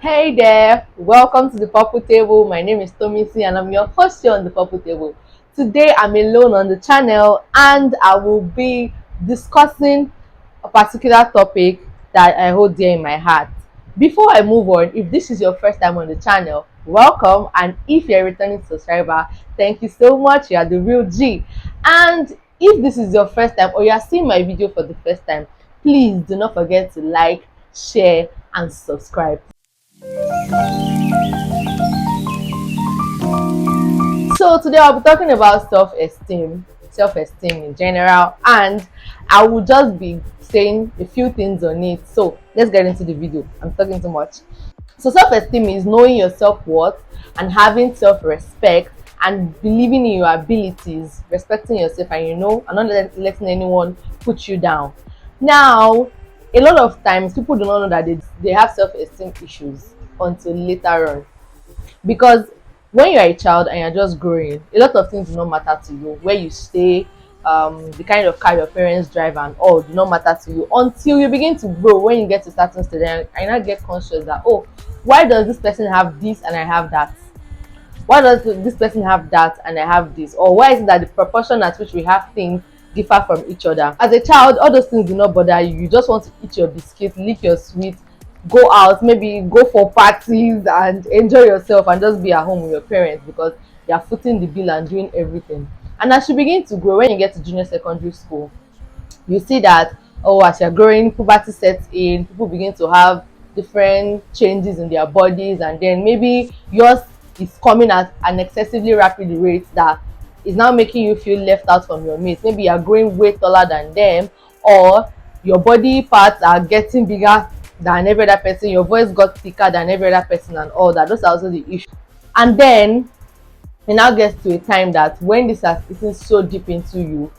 Hey there, welcome to the Purple Table. My name is Tomisin and I'm your host here on the Purple Table. Today I'm alone on the channel and I will be discussing a particular topic that I hold dear in my heart. Before I move on, if this is your first time on the channel, welcome, and if you're a returning subscriber, thank you so much. You are the real G. And if this is your first time or you are seeing my video for the first time, please do not forget to like, share, and subscribe. So today I'll be talking about self-esteem in general, and I will just be saying a few things on it. So let's get into the video. I'm talking too much. So self-esteem is knowing your self-worth and having self-respect and believing in your abilities, respecting yourself, and and not letting anyone put you down. Now, a lot of times people do not know that they have self-esteem issues until later on, because when you're a child and you're just growing, a lot of things do not matter to you. Where you stay, the kind of car your parents drive and all do not matter to you until you begin to grow. When you get to certain stage and I now get conscious that, oh, why does this person have this and I have that? Why does this person have that and I have this? Or why is it that the proportion at which we have things differ from each other? As a child, all those things do not bother you. You just want to eat your biscuit, lick your sweet, go out, maybe go for parties and enjoy yourself and just be at home with your parents because they are footing the bill and doing everything. And as you begin to grow, when you get to junior secondary school, you see that, oh, as you're growing, puberty sets in, people begin to have different changes in their bodies, and then maybe yours is coming at an excessively rapid rate that is now making you feel left out from your mates. Maybe you're growing way taller than them, or your body parts are getting bigger than every other person, your voice got thicker than every other person, and all that. Those are also the issues. And then it now gets to a time that when this has eaten so deep into you,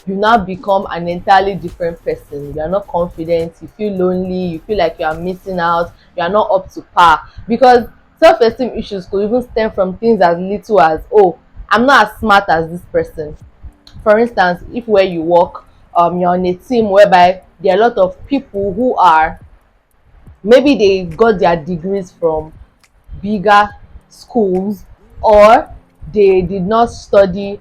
you now become an entirely different person. You are not confident, you feel lonely, you feel like you are missing out, you are not up to par. Because self-esteem issues could even stem from things as little as, oh, I'm not as smart as this person. For instance, if where you work, you're on a team whereby there are a lot of people who are, maybe they got their degrees from bigger schools, or they did not study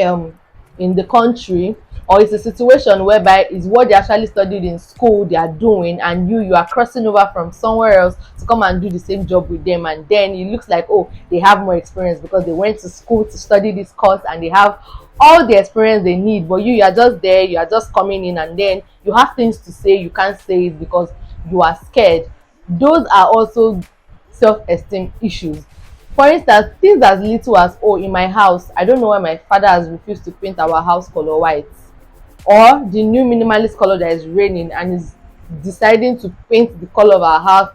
um in the country, or it's a situation whereby it's what they actually studied in school they are doing, and you are crossing over from somewhere else to come and do the same job with them, and then it looks like, oh, they have more experience because they went to school to study this course and they have all the experience they need, but you are just there, you are just coming in, and then you have things to say, you can't say it because you are scared. Those are also self-esteem issues. For instance, things as little as, oh, in my house, I don't know why my father has refused to paint our house color white, or the new minimalist color that is raining and is deciding to paint the color of our house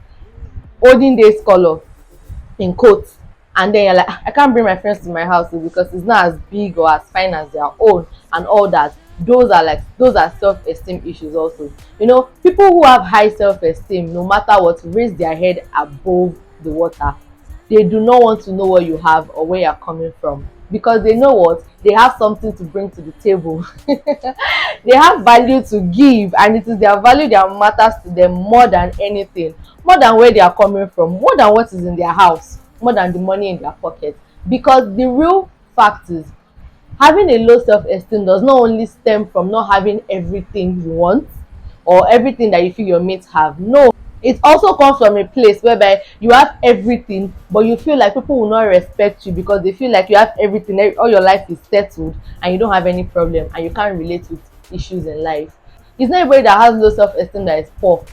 olden days color, in quotes. And then you're like, "Ah, I can't bring my friends to my house because it's not as big or as fine as their own," and all that. Those are self-esteem issues also. People who have high self-esteem, no matter what, raise their head above the water. They do not want to know what you have or where you're coming from, because they know what, they have something to bring to the table. They have value to give, and it is their value that matters to them more than anything, more than where they are coming from, more than what is in their house, more than the money in their pocket. Because the real fact is, having a low self-esteem does not only stem from not having everything you want or everything that you feel your mates have. No, it also comes from a place whereby you have everything, but you feel like people will not respect you because they feel like you have everything, all your life is settled, and you don't have any problem, and you can't relate with issues in life. It's not everybody that has low self-esteem that is poor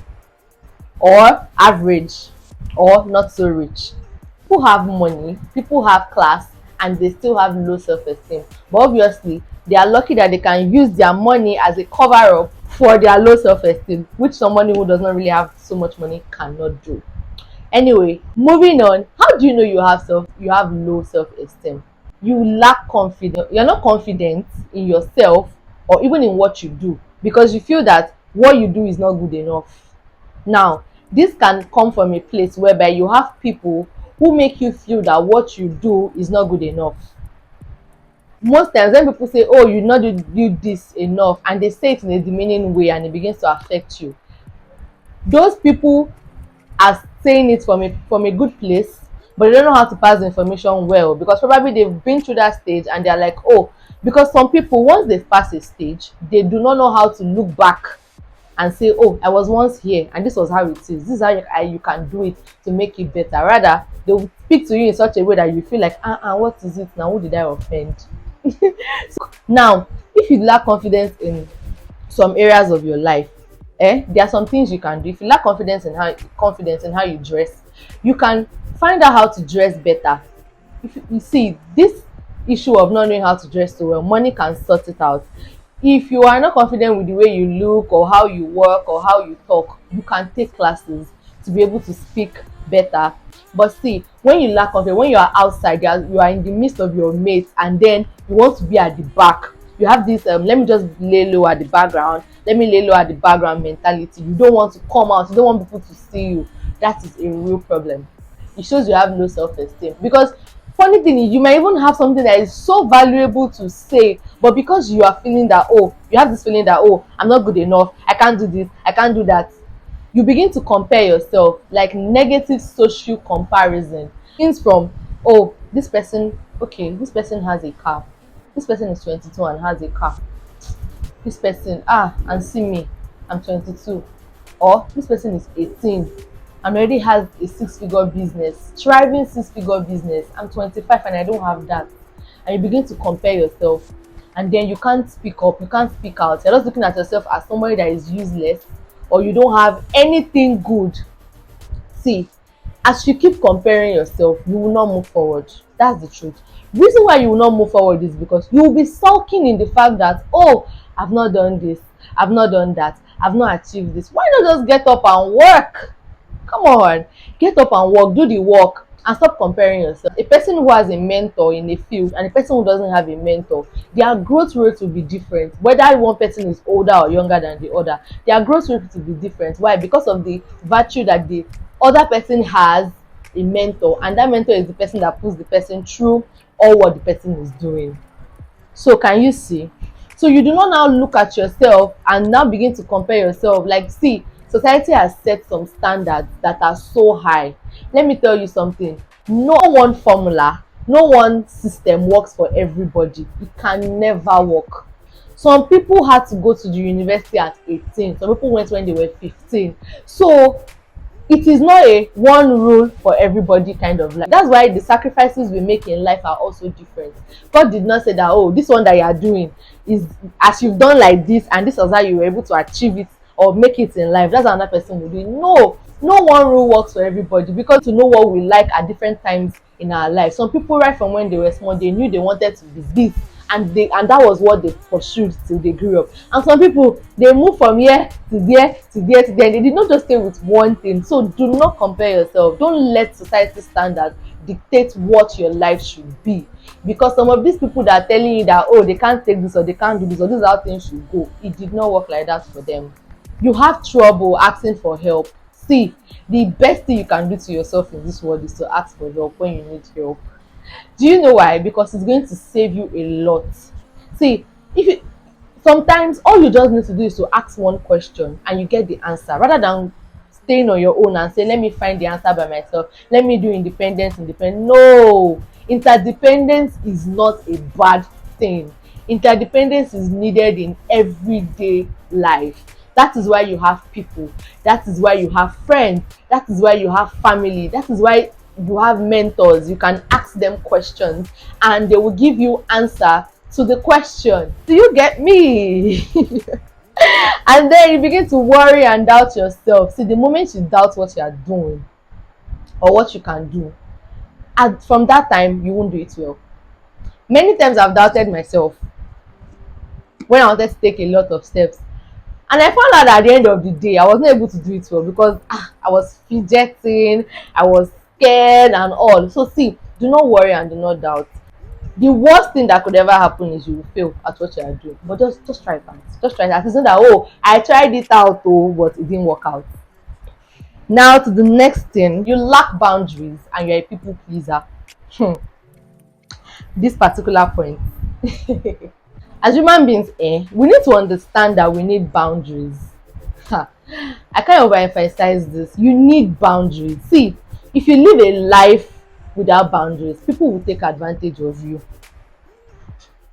or average or not so rich. People have money, people have class, and they still have low self-esteem. But obviously, they are lucky that they can use their money as a cover-up for their low self-esteem, which somebody who does not really have so much money cannot do. Anyway, moving on. How do you know you have low self-esteem? You lack confidence. You're not confident in yourself or even in what you do, because you feel that what you do is not good enough. Now, this can come from a place whereby you have people who make you feel that what you do is not good enough. Most times when people say, oh, you not do this enough, and they say it in a demeaning way and it begins to affect you, those people are saying it from a good place, but they don't know how to pass the information well, because probably they've been through that stage and they're like, oh, because some people, once they've passed a stage, they do not know how to look back and say, oh, I was once here and this was how it is. This is how you can do it to make it better. Rather, they will speak to you in such a way that you feel like, what is it now? Who did I offend? So, now, if you lack confidence in some areas of your life, there are some things you can do. If you lack confidence in how you dress, you can find out how to dress better. If you see this issue of not knowing how to dress so well, money can sort it out. If you are not confident with the way you look or how you work or how you talk, you can take classes to be able to speak better. But see, when you lack confidence, when you are outside, you are in the midst of your mates, and then you want to be at the back, you have this let me just lay low at the background, let me lay low at the background mentality. You don't want to come out, you don't want people to see you. That is a real problem. It shows you have low self-esteem, because funny thing is, you might even have something that is so valuable to say, but because you are feeling that, oh, you have this feeling that, oh, I'm not good enough, I can't do this, I can't do that, you begin to compare yourself, like negative social comparison. Things from, oh, this person, okay, this person has a car, this person is 22 and has a car, this person, and see me, I'm 22, or this person is 18 and already has a six-figure business, thriving six-figure business, I'm 25 and I don't have that. And you begin to compare yourself, and then you can't speak up, you can't speak out. You're just looking at yourself as somebody that is useless, or you don't have anything good. See, as you keep comparing yourself, you will not move forward. That's the truth. Reason why you will not move forward is because you will be sulking in the fact that, oh, I've not done this, I've not done that, I've not achieved this. Why not just get up and work? Come on, get up and work, do the work, and stop comparing yourself. A person who has a mentor in a field and a person who doesn't have a mentor, their growth rate will be different. Whether one person is older or younger than the other, their growth rate will be different. Why? Because of the virtue that the other person has a mentor, and that mentor is the person that puts the person through all what the person is doing. So can you see? So you do not now look at yourself and now begin to compare yourself. Like, see, society has set some standards that are so high. Let me tell you something. No one formula, no one system works for everybody. It can never work. Some people had to go to the university at 18. Some people went when they were 15. So it is not a one rule for everybody kind of life. That's why the sacrifices we make in life are also different. God did not say that, oh, this one that you are doing is as you've done like this and this is how you were able to achieve it or make it in life. That's how another person will do it. No, no one rule works for everybody, because to know what we like at different times in our life. Some people, right from when they were small, they knew they wanted to be this, and that was what they pursued till they grew up. And some people, they move from here to there to there to there. They did not just stay with one thing. So do not compare yourself. Don't let society standards dictate what your life should be, because some of these people that are telling you that, oh, they can't take this or they can't do this or this is how things should go, it did not work like that for them. You have trouble asking for help. See, the best thing you can do to yourself in this world is to ask for help when you need help. Do you know why? Because it's going to save you a lot. See, if you sometimes all you just need to do is to ask one question and you get the answer, rather than staying on your own and say, let me find the answer by myself, let me do independence. No, interdependence is not a bad thing. Interdependence is needed in everyday life. That is why you have people, that is why you have friends, that is why you have family, that is why you have mentors. You can ask them questions and they will give you answer to the question. Do you get me? And then you begin to worry and doubt yourself. See, the moment you doubt what you are doing or what you can do, and from that time you won't do it well. Many times I've doubted myself when I wanted to take a lot of steps, and I found out at the end of the day I was not able to do it well, because I was fidgeting, I was scared and all. So see, do not worry and do not doubt. The worst thing that could ever happen is you will fail at what you are doing, but just try it out. Just try it out. It's not that, oh, I tried it out, oh, but it didn't work out. Now to the next thing. You lack boundaries and you're a people pleaser. This particular point. As human beings, we need to understand that we need boundaries. I can't overemphasize this. You need boundaries. See, if you live a life without boundaries, people will take advantage of you.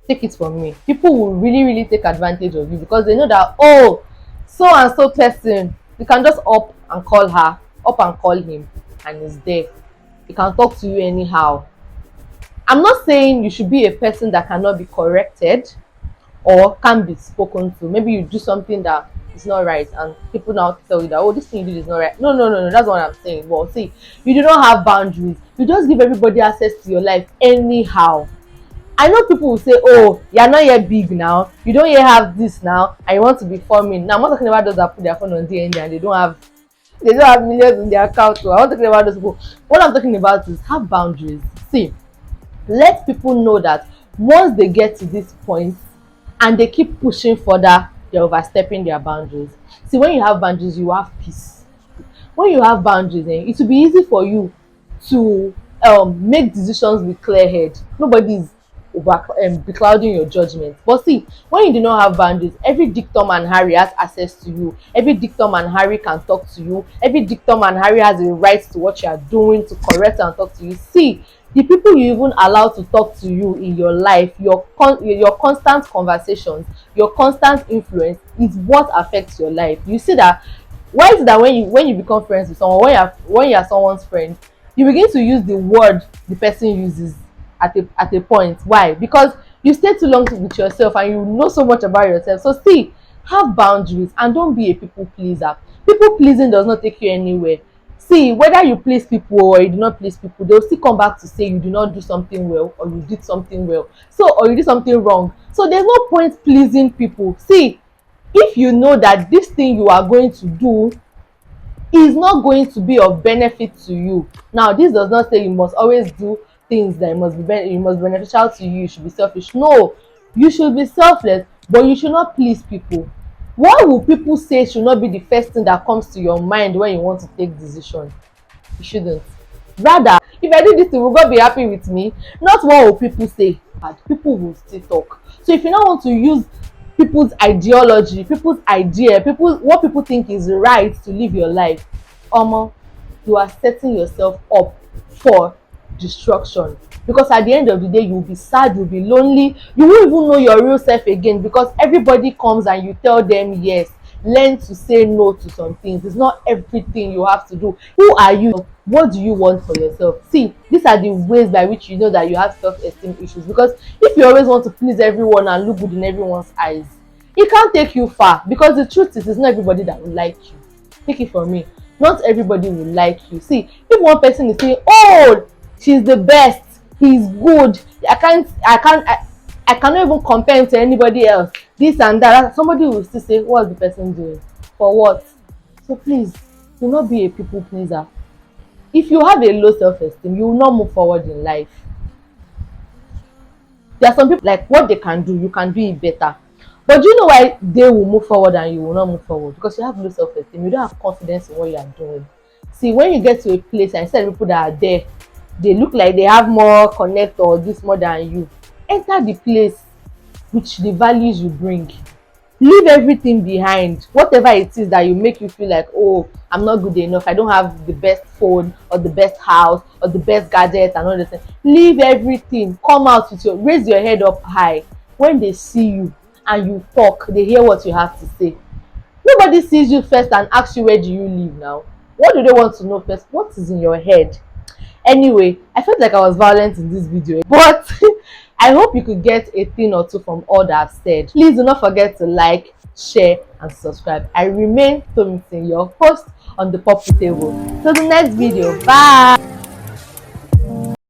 Take it from me. People will really, really take advantage of you because they know that, oh, so and so person, you can just up and call her, up and call him, and he's there. He can talk to you anyhow. I'm not saying you should be a person that cannot be corrected or can be spoken to. Maybe you do something that is not right and people now tell you that, oh, this thing you did is not right. No, no, no, no, that's what I'm saying. Well, see, you do not have boundaries. You just give everybody access to your life anyhow. I know people will say, oh, you're not yet big now, you don't yet have this now, and you want to be forming. Now, I'm not talking about those that put their phone on DND and they don't have millions in their account. So I'm not talking about those people. What I'm talking about is have boundaries. See, let people know that once they get to this point and they keep pushing further, they're overstepping their boundaries. See, when you have boundaries, you have peace. When you have boundaries, it will be easy for you to make decisions with clear head. Nobody is over beclouding your judgment. But see, when you do not have boundaries, every dictum and Harry has access to you. Every dictum and Harry can talk to you. Every dictum and Harry has a right to what you are doing, to correct and talk to you. See, the people you even allow to talk to you in your life, your constant conversations, your constant influence is what affects your life. You see that. Why is it that when you become friends with someone, when you are someone's friend, you begin to use the word the person uses at a point? Why? Because you stay too long with yourself and you know so much about yourself. So see, have boundaries and don't be a people pleaser. People pleasing does not take you anywhere. See, whether you please people or you do not please people, they'll still come back to say you do not do something well or you did something well. So, or you did something wrong. So there's no point pleasing people. See, if you know that this thing you are going to do is not going to be of benefit to you. Now, this does not say you must always do things that must be beneficial to you. You should be selfish. No, you should be selfless, but you should not please people. What will people say should not be the first thing that comes to your mind when you want to take decision. You shouldn't. Rather, if I do this thing, will God be happy with me? Not what will people say, but people will still talk. So if you don't want to use people's ideology, people's idea, what people think is right to live your life, you are setting yourself up for destruction. Because at the end of the day, you'll be sad, you'll be lonely, you won't even know your real self again because everybody comes and you tell them yes. Learn to say no to some things. It's not everything you have to do. Who are you? What do you want for yourself? See, these are the ways by which you know that you have self-esteem issues. Because if you always want to please everyone and look good in everyone's eyes, it can't take you far. Because the truth is, it's not everybody that will like you. Take it from me. Not everybody will like you. See, if one person is saying, oh, she's the best, he's good, I cannot even compare him to anybody else, this and that, somebody will still say, what's the person doing? For what? So please, do not be a people pleaser. If you have a low self-esteem, you will not move forward in life. There are some people, like, what they can do, you can do it better. But do you know why they will move forward and you will not move forward? Because you have low self-esteem. You don't have confidence in what you are doing. See, when you get to a place and instead of people that are there, they look like they have more connect or this more than you, enter the place with the values you bring. Leave everything behind. Whatever it is that you make you feel like, oh, I'm not good enough, I don't have the best phone or the best house or the best gadget and all this thing. Leave everything. Come out with raise your head up high. When they see you and you talk, they hear what you have to say. Nobody sees you first and asks you, where do you live now? What do they want to know first? What is in your head? Anyway, I felt like I was violent in this video, but I hope you could get a thing or two from all that I've said. Please do not forget to like, share, and subscribe. I remain Tomisin, your host on the Purple Table. Till the next video. Bye!